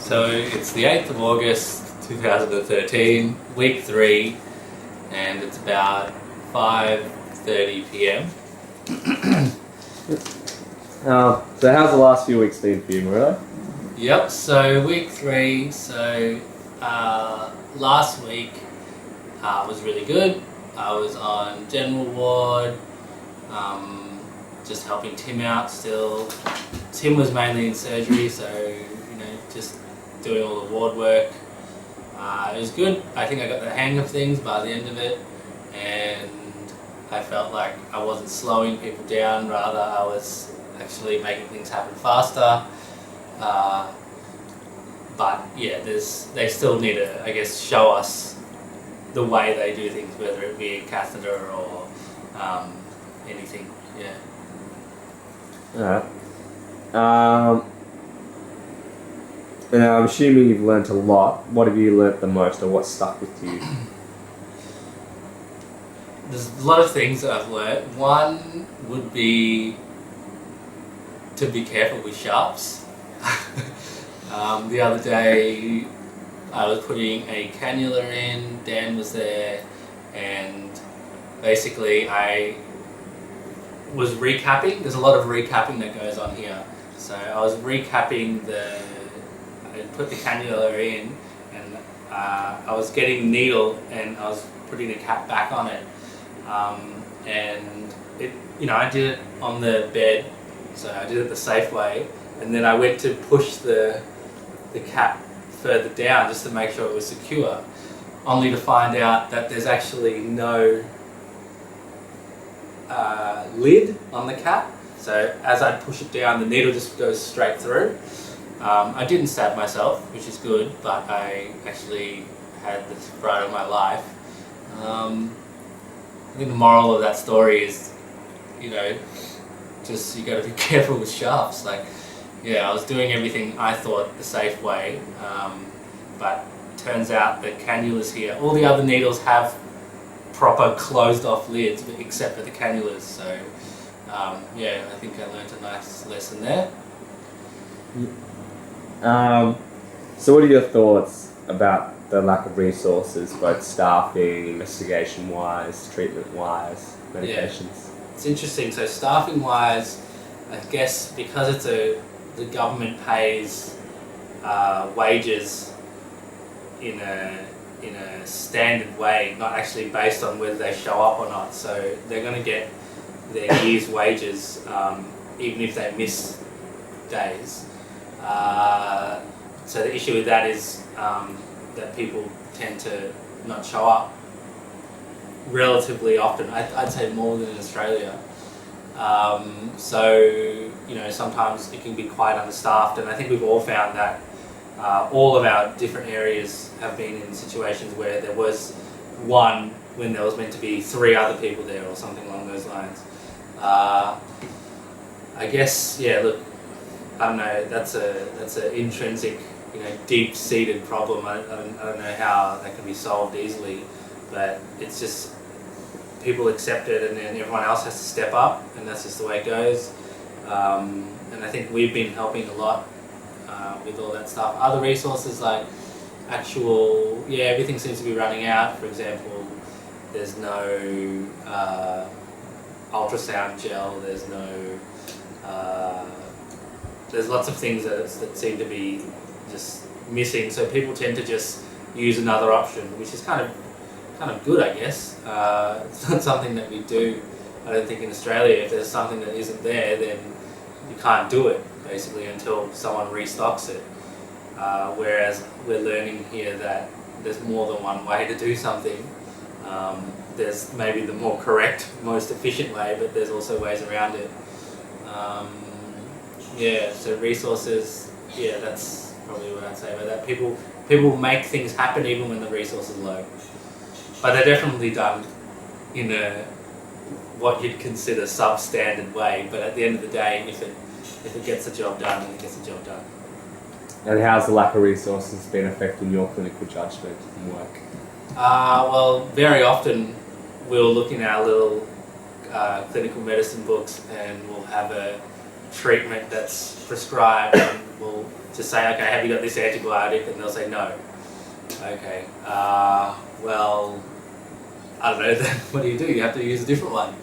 So it's the 8th of August 2013, week 3, and it's about 5:30 p.m. So how's the last few weeks been for you, Murray? Yep, so week 3, last week was really good. I was on general ward, just helping Tim out still. Tim was mainly in surgery, so, just doing all the ward work. It was good. I think I got the hang of things by the end of it, and I felt like I wasn't slowing people down, rather I was actually making things happen faster. But yeah, they still need to, I guess, show us the way they do things, whether it be a catheter or anything. Yeah. Alright. And I'm assuming you've learnt a lot. What have you learnt the most, or what stuck with you? There's a lot of things that I've learnt. One would be to be careful with sharps. The other day I was putting a cannula in, Dan was there, and basically I was recapping. There's a lot of recapping that goes on here. So I was recapping I put the cannula in, and I was getting the needle and I was putting the cap back on it. And it, I did it on the bed, so I did it the safe way, and then I went to push the cap further down just to make sure it was secure, only to find out that there's actually no lid on the cap. So as I push it down, the needle just goes straight through. I didn't stab myself, which is good, but I actually had the fright of my life. I think the moral of that story is, just you got to be careful with sharps. I was doing everything I thought the safe way, but turns out the cannulas here, all the other needles have proper closed off lids, except for the cannulas. So I think I learned a nice lesson there. So what are your thoughts about the lack of resources, both staffing, investigation-wise, treatment-wise, medications? Yeah. It's interesting. So staffing-wise, I guess because the government pays wages in a standard way, not actually based on whether they show up or not. So they're going to get their year's wages even if they miss days. So the issue with that is that people tend to not show up relatively often. I'd say more than in Australia. Sometimes it can be quite understaffed, and I think we've all found that all of our different areas have been in situations where there was one when there was meant to be 3 other people there or something along those lines. I guess, look, I don't know, that's an intrinsic, deep-seated problem. I don't know how that can be solved easily, but it's just people accept it, and then everyone else has to step up, and that's just the way it goes. And I think we've been helping a lot with all that stuff. Other resources like everything seems to be running out. For example, there's no ultrasound gel, there's lots of things that seem to be just missing, so people tend to just use another option, which is kind of good, I guess. It's not something that we do, I don't think, in Australia. If there's something that isn't there, then you can't do it, basically, until someone restocks it. Whereas we're learning here that there's more than one way to do something. There's maybe the more correct, most efficient way, but there's also ways around it. So resources, that's probably what I'd say about that. People make things happen even when the resources are low. But they're definitely done in what you'd consider substandard way, but at the end of the day, if it gets the job done, then it gets the job done. And how's the lack of resources been affecting your clinical judgment and work? Well, very often we'll look in our little clinical medicine books and we'll have a treatment that's prescribed, and we'll just say, okay, have you got this antibiotic? And they'll say no. Okay, well, I don't know, then what do? You have to use a different one.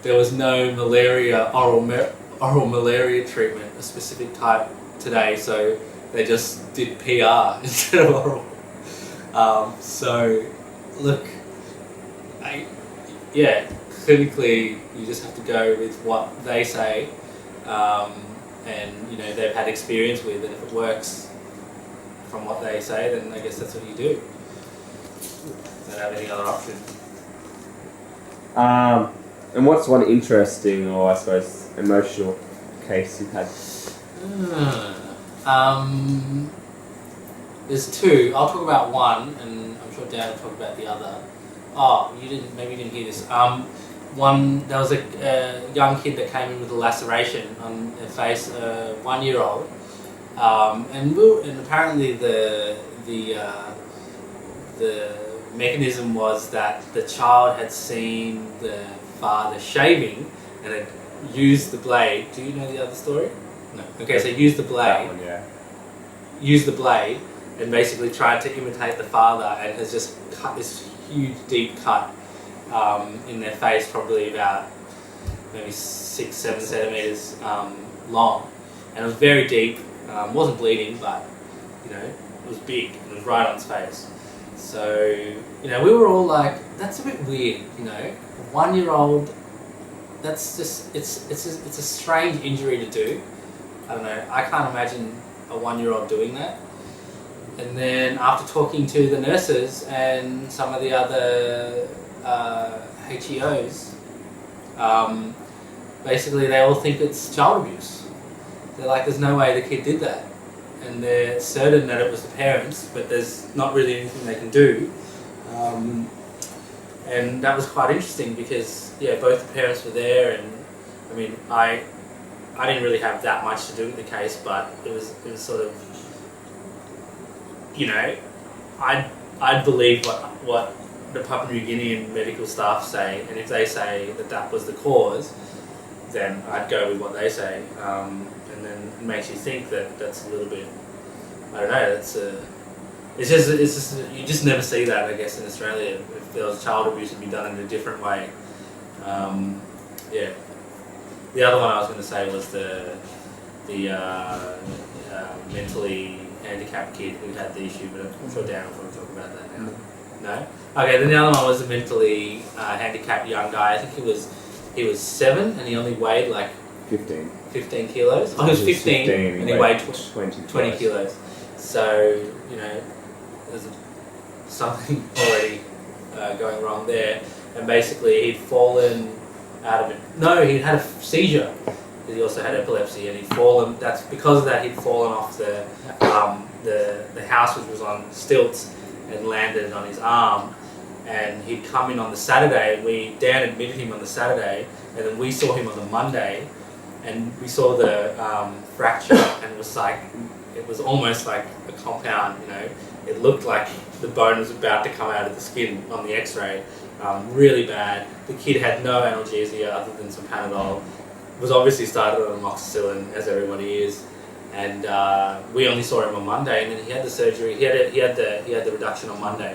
There was no oral malaria treatment, a specific type today, so they just did PR instead of oral. So, look, clinically, you just have to go with what they say, and they've had experience with, and if it works from what they say, then I guess that's what you do. Don't have any other option. And what's one interesting or I suppose emotional case you've had? There's two. I'll talk about one, and I'm sure Dan will talk about the other. Oh, maybe you didn't hear this. There was a young kid that came in with a laceration on their face, 1-year-old, and apparently the mechanism was that the child had seen the father shaving and had used the blade. Do you know the other story? No. Okay, so used the blade. That one, yeah. Used the blade and basically tried to imitate the father, and has just cut this huge deep cut in their face, probably about maybe 6-7 centimeters long, and it was very deep. Wasn't bleeding, but it was big and it was right on his face. So we were all like, that's a bit weird. A 1-year-old. That's just it's a strange injury to do. I don't know. I can't imagine a 1-year-old doing that. And then after talking to the nurses and some of the other HEOs, basically they all think it's child abuse. They're like, there's no way the kid did that. And they're certain that it was the parents, but there's not really anything they can do. And that was quite interesting because, both the parents were there, and I mean, I didn't really have that much to do with the case, but it was sort of, I'd believe what the Papua New Guinean medical staff say, and if they say that was the cause, then I'd go with what they say. And then it makes you think that that's a little bit, I don't know, it's just you just never see that, I guess, in Australia. If there was child abuse, it'd be done in a different way. The other one I was going to say was the mentally handicapped kid who had the issue, but I'm sure Dan will talk about that now. No? Okay, then the other one was a mentally handicapped young guy. I think he was 7 and he only weighed like 15 kilos. Oh, he was 15 and he weighed 20 kilos. So, there's something already going wrong there. And basically he'd fallen out of it. No, he'd had a seizure. He also had epilepsy, and he'd fallen. That's because of that. He'd fallen off the house, which was on stilts, and landed on his arm. And he'd come in on the Saturday. Dan admitted him on the Saturday, and then we saw him on the Monday, and we saw the fracture, and it was almost like a compound. It looked like the bone was about to come out of the skin on the X-ray. Really bad. The kid had no analgesia other than some Panadol. Was obviously started on amoxicillin, as everybody is, and we only saw him on Monday, and then he had the surgery. He had the reduction on Monday,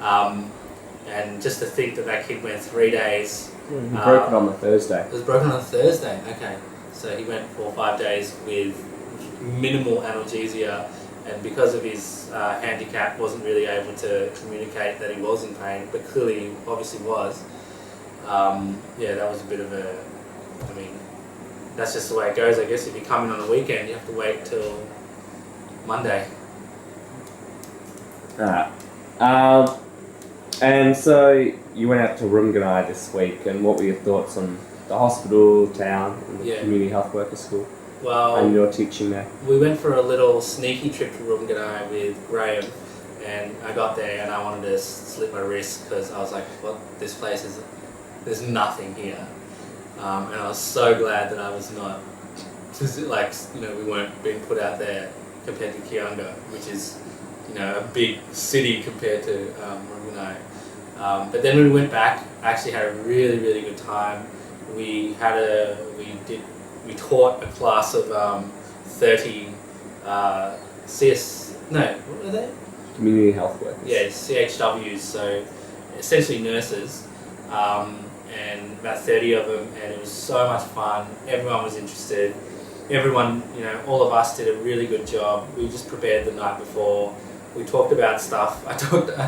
and just to think that kid went 3 days. He broke it on the Thursday. It was broken on the Thursday. Okay, so he went 4 or 5 days with minimal analgesia, and because of his handicap, wasn't really able to communicate that he was in pain, but clearly, he obviously was. That was a bit of a. I mean, that's just the way it goes, I guess. If you come in on a weekend, you have to wait till Monday. Alright. And so you went out to Rumganai this week, and what were your thoughts on the hospital, town, and the community health worker school? Well, and your teaching there? We went for a little sneaky trip to Rumganai with Graham, and I got there and I wanted to slit my wrist because I was like, "What? This place is, there's nothing here." And I was so glad that I was not, we weren't being put out there compared to Kiunga, which is, a big city compared to Rumganai. But then when we went back, I actually had a really, really good time. We taught a class of 30 what are they? Community health workers. Yeah, CHWs, so essentially nurses, and about 30 of them, and it was so much fun. Everyone was interested. Everyone, all of us did a really good job. We just prepared the night before. We talked about stuff. I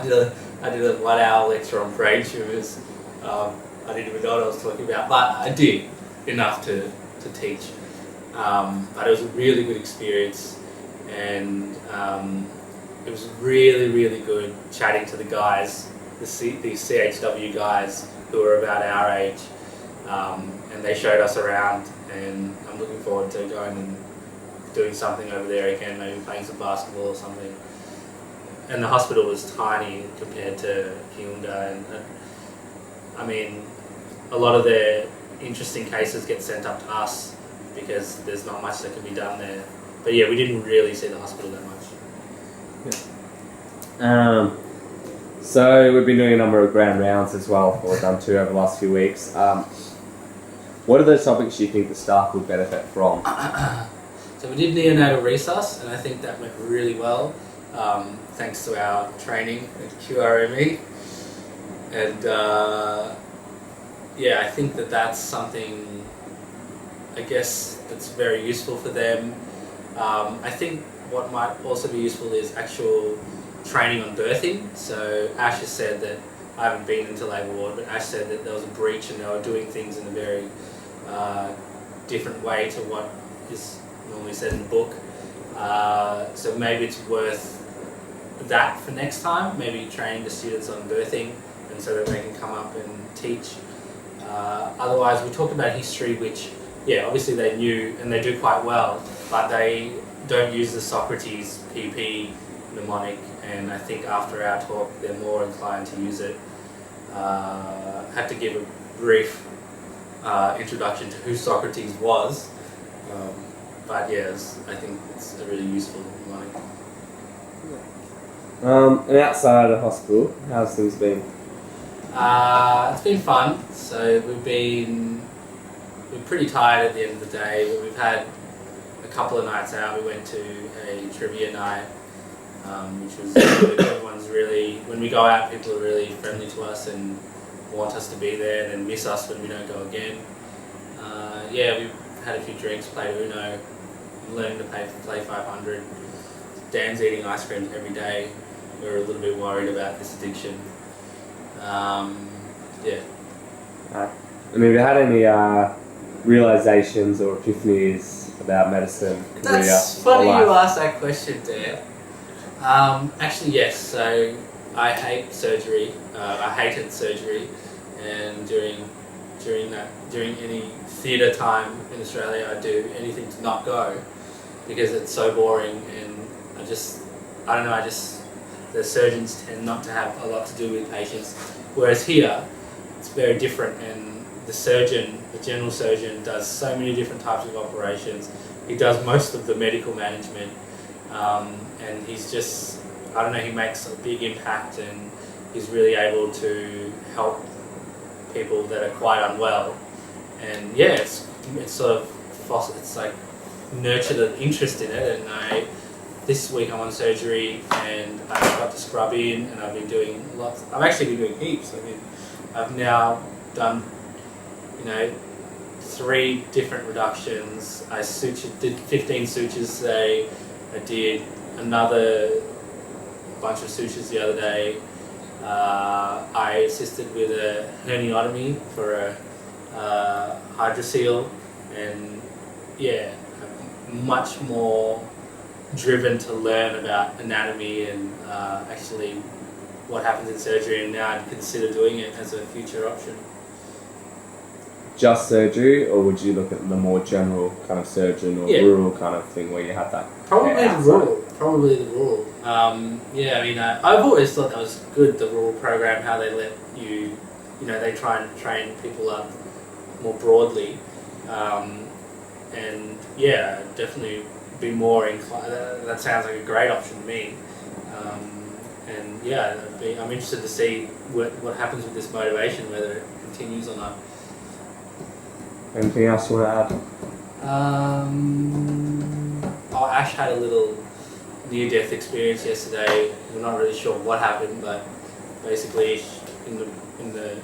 did a 1 hour lecture on brain tumours. I didn't even know what I was talking about, but I did enough to teach. But it was a really good experience, and it was really, really good chatting to the guys, these CHW guys who are about our age, and they showed us around, and I'm looking forward to going and doing something over there again, maybe playing some basketball or something. And the hospital was tiny compared to Kiunda, and I mean, a lot of their interesting cases get sent up to us because there's not much that can be done there. But yeah, we didn't really see the hospital that much. So we've been doing a number of grand rounds as well, or done 2 over the last few weeks. What are the topics you think the staff would benefit from? So we did neonatal resus, and I think that went really well, thanks to our training at QRME. And I think that's something, I guess, that's very useful for them. I think what might also be useful is actual training on birthing. So Ash has said that, I haven't been into labour ward, but Ash said that there was a breach and they were doing things in a very different way to what is normally said in the book. So maybe it's worth that for next time, maybe training the students on birthing, and so that they can come up and teach. Otherwise, we talked about history, which, obviously they knew and they do quite well, but they don't use the Socrates PP mnemonic, and I think after our talk they're more inclined to use it. Had to give a brief introduction to who Socrates was, but I think it's a really useful mnemonic. And outside of the hospital, how's things been? It's been fun. So we're pretty tired at the end of the day, but we've had a couple of nights out. We went to a trivia night, which was good. Everyone's really, when we go out, people are really friendly to us and want us to be there and then miss us when we don't go again. We've had a few drinks, played Uno, learning to play 500. Dan's eating ice cream every day. We're a little bit worried about this addiction. And have you had any realizations or epiphanies about medicine, career? That's funny you asked that question, Dan. Actually, yes. So I hate surgery. I hated surgery, and during any theatre time in Australia, I do anything to not go because it's so boring, and the surgeons tend not to have a lot to do with patients, whereas here it's very different, and the general surgeon does so many different types of operations. He does most of the medical management, and he's just, he makes a big impact, and he's really able to help people that are quite unwell. And it's sort of, it's like nurtured an interest in it, and this week I'm on surgery and I've got to scrub in, and I've been doing lots. I've actually been doing heaps. I've now done, 3 different reductions. I did 15 sutures today. I did another bunch of sutures the other day. I assisted with a herniotomy for a hydrocele, and I'm much more driven to learn about anatomy and actually what happens in surgery, and now I'd consider doing it as a future option. Just surgery, or would you look at the more general kind of surgeon or rural kind of thing where you have that? Probably the rural. I've always thought that was good, the rural program, how they let you, they try and train people up more broadly. Definitely be more inclined. That sounds like a great option to me. I'm interested to see what happens with this motivation, whether it continues or not. Anything else you want to add? Ash had a little near-death experience yesterday. We're not really sure what happened, but basically in the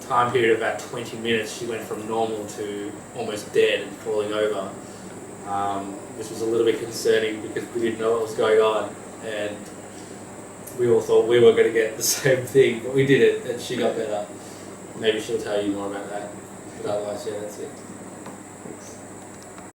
time period of about 20 minutes, she went from normal to almost dead and falling over. Which was a little bit concerning because we didn't know what was going on, and we all thought we were going to get the same thing, but we did it, and she got better. Maybe she'll tell you more about that. But otherwise, yeah, that's it.